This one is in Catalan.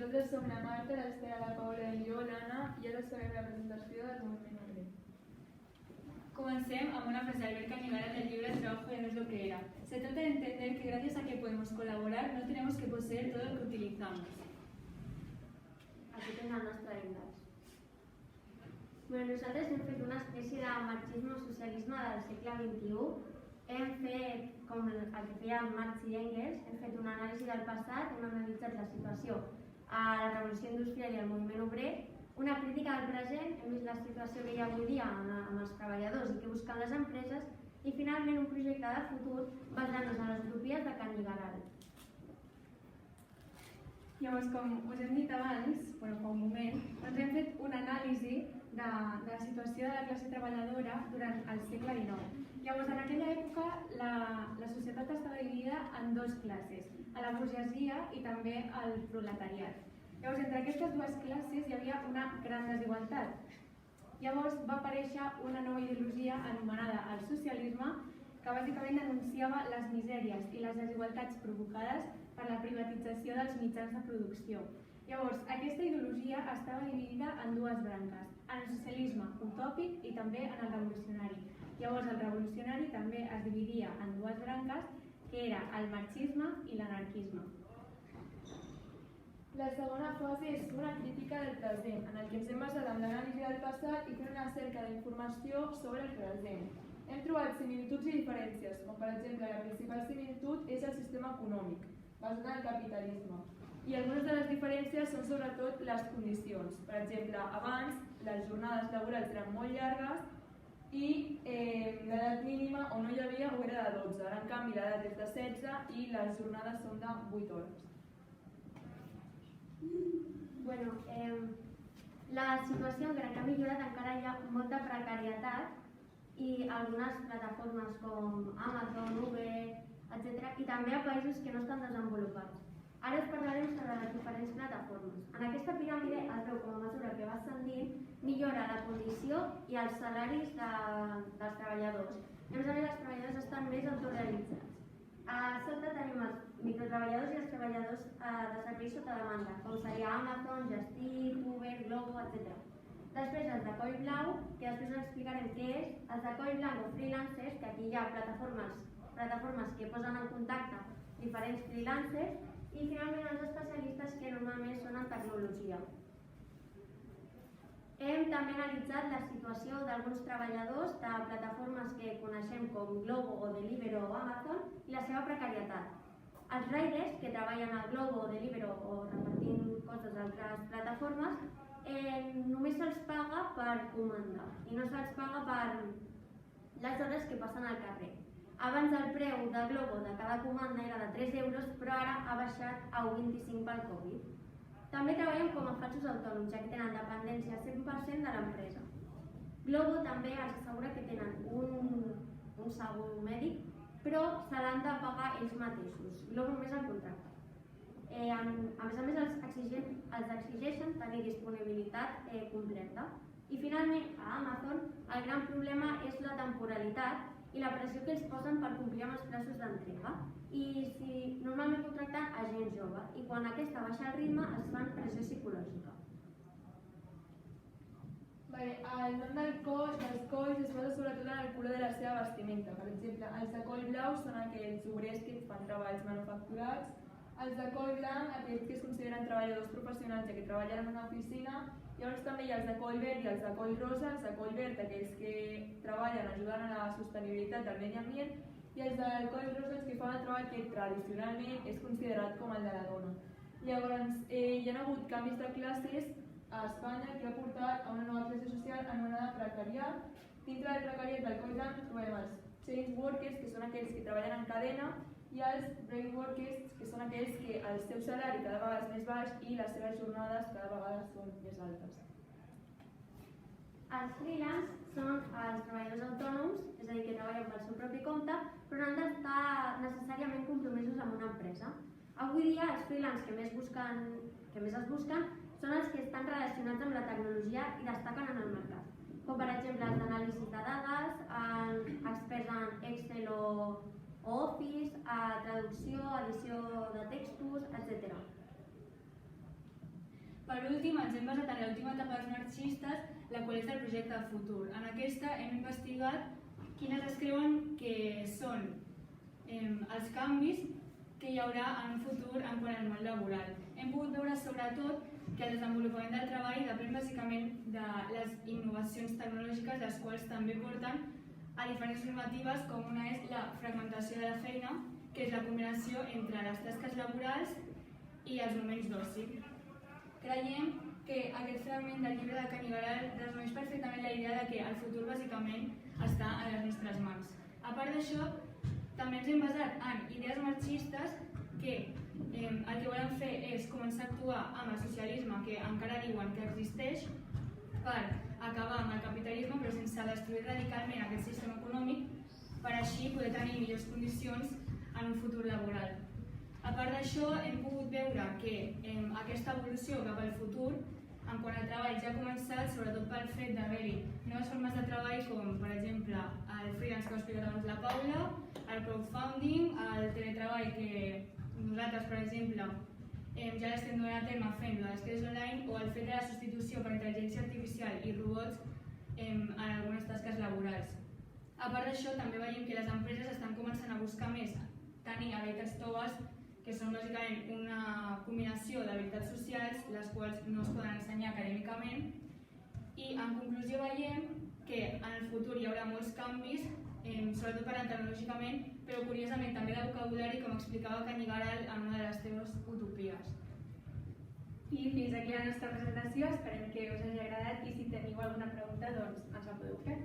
Nosaltres som la Marta, l'Estela, la Paula i jo, l'Anna, i ara farem la presentació del moviment obrer. Comencem amb una frase d'Albert Cañigueras del libro El trabajo ya no es lo que era. Se trata de entender que gracias a que podemos colaborar no tenemos que poseer todo lo que utilizamos. Aquí tenen el nostre índex. Nosaltres hem fet una espècie de marxisme o socialisme del segle XXI. Hem fet, com el que feien Marx i Engels, hem fet una anàlisi del passat, hem analitzat la situació a la revolució industrial i al moviment obrer, una crítica del present, hem vist la situació que hi ha avui dia amb els treballadors i que busquen les empreses, i finalment un projecte de futur basant-nos en les utopies de Cañigueral. Llavors, com us hem dit abans, fa un moment, doncs hem fet una anàlisi de la situació de la classe treballadora durant el segle XIX. Llavors, en aquella època, la societat estava dividida en dues classes, a la burgesia i també al proletariat. Llavors, entre aquestes dues classes hi havia una gran desigualtat. Llavors va aparèixer una nova ideologia anomenada el socialisme, que bàsicament denunciava les misèries i les desigualtats provocades per la privatització dels mitjans de producció. Llavors, aquesta ideologia estava dividida en dues branques, en el socialisme utòpic i també en el revolucionari. Llavors, el revolucionari també es dividia en dues branques, que era el marxisme i l'anarquisme. La segona fase és una crítica del present, en el que ens hem basat en l'anàlisi del passat i fent una cerca d'informació sobre el present. Hem trobat similituds i diferències, com per exemple la principal similitud és el sistema econòmic, basat en el capitalisme. I algunes de les diferències són sobretot les condicions. Per exemple, abans les jornades laborals eren molt llargues i l'edat mínima o no hi havia o era de 12. Ara, en canvi, l'edat és de 16 i les jornades són de 8 hores. La situació, encara que ha millorat, encara hi ha molta precarietat i algunes plataformes com Amazon, Uber, etc. i també a països que no estan desenvolupats. Ara us parlarem sobre les diferents plataformes. En aquesta piràmide es veu com a mesura que va ascendint millora la condició i els salaris dels treballadors. A més, els treballadors estan més autorealitzats. A sota tenim els microtreballadors i els treballadors de serveis sota demanda, com seria Amazon, Just Eat, Uber, Glovo, etc. Després els de coll blau, que després us explicarem què és, els de coll blanc o freelancers, que aquí hi ha plataformes que posen en contacte diferents freelancers, i finalment els especialistes, que normalment són en tecnologia. Hem també analitzat la situació d'alguns treballadors de plataformes que coneixem com Glovo o Deliveroo o Amazon i la seva precarietat. Els riders, que treballen a Glovo o Deliveroo o repartint coses d'altres plataformes, només se'ls paga per comanda i no se'ls paga per les hores que passen al carrer. Abans el preu de Glovo de cada comanda era de 3 euros, però ara ha baixat a 1,25 pel Covid. També treballen com a falsos autònoms, ja que tenen dependència 100% de l'empresa. Glovo també els assegura que tenen un segur mèdic, però se l'han de pagar ells mateixos. Glovo només el contracta. A més, els exigeixen tenir disponibilitat completa. I finalment, a Amazon, el gran problema és la temporalitat i la pressió que ells posen per complir amb els plaços d'entrega. I normalment contracten a gent jove i quan aquesta baixa el ritme es fan pressió psicològica. El nom dels colls es basa sobretot en el color de la seva vestimenta. Per exemple, els de coll blau són aquells obrers que fan treballs manufacturats, els de coll blanc, aquells que es consideren treballadors professionals ja que treballen en una oficina. Llavors també hi ha els de coll verd i els de coll rosa. Els de coll verd, aquells que treballen ajudant a la sostenibilitat del medi ambient, i els del coll rosa, els que fan el treball que tradicionalment és considerat com el de la dona. Llavors, hi ha hagut canvis de classes a Espanya que ha portat a una nova classe social anomenada precariat. Dintre del precariat del coll blanc trobem els chain workers, que són aquells que treballen en cadena, i els break workers, que són aquells que el seu salari cada vegada és més baix i les seves jornades cada vegada són més altes. Els freelance són els treballadors autònoms, és a dir, que treballen pel seu propi compte, però no han d'estar necessàriament compromesos amb una empresa. Avui dia, els freelance que més es busquen són els que estan relacionats amb la tecnologia i destaquen en el mercat, com per exemple els d'anàlisi de dades, experts en Excel o Office, traducció, edició de textos, etc. Per últim, ens hem basat en l'última etapa dels marxistes, la qual és del projecte de futur. En aquesta hem investigat quines es creuen que són els canvis que hi haurà en un futur en quant al món laboral. Hem pogut veure sobretot que el desenvolupament del treball depèn bàsicament de les innovacions tecnològiques, les quals també porten a diferents normatives, com una és la fragmentació de la feina, que és la combinació entre les tasques laborals i els moments d'oci. Creiem que aquest fragment del llibre de Canigaral resumeix perfectament la idea de que el futur bàsicament està a les nostres mans. A part d'això, també ens hem basat en idees marxistes que el que volen fer és començar a actuar amb el socialisme, que encara diuen que existeix, per acabar amb el capitalisme però sense destruir radicalment aquest sistema econòmic, per així poder tenir millors condicions en un futur laboral. A part d'això, hem pogut veure que aquesta evolució cap al futur, en quant al treball, ja ha començat, sobretot pel fet d'haver-hi noves formes de treball, com per exemple el freelance que ho ha explicat abans la Paula, el crowdfunding, el teletreball que nosaltres, per exemple, ja l'estem donant a terme fent les classes online, o el fet de la substitució per intel·ligència artificial i robots en algunes tasques laborals. A part d'això, també veiem que les empreses estan començant a buscar més tenir habilitats toves, que són bàsicament una combinació d'habilitats socials, les quals no es poden ensenyar acadèmicament, i en conclusió veiem que en el futur hi haurà molts canvis, sobretot parlant tecnològicament, però curiosament també de vocabulari, com explicava Canigaral en una de les seves utopies. I fins aquí la nostra presentació, esperem que us hagi agradat i si teniu alguna pregunta doncs ens la podeu fer.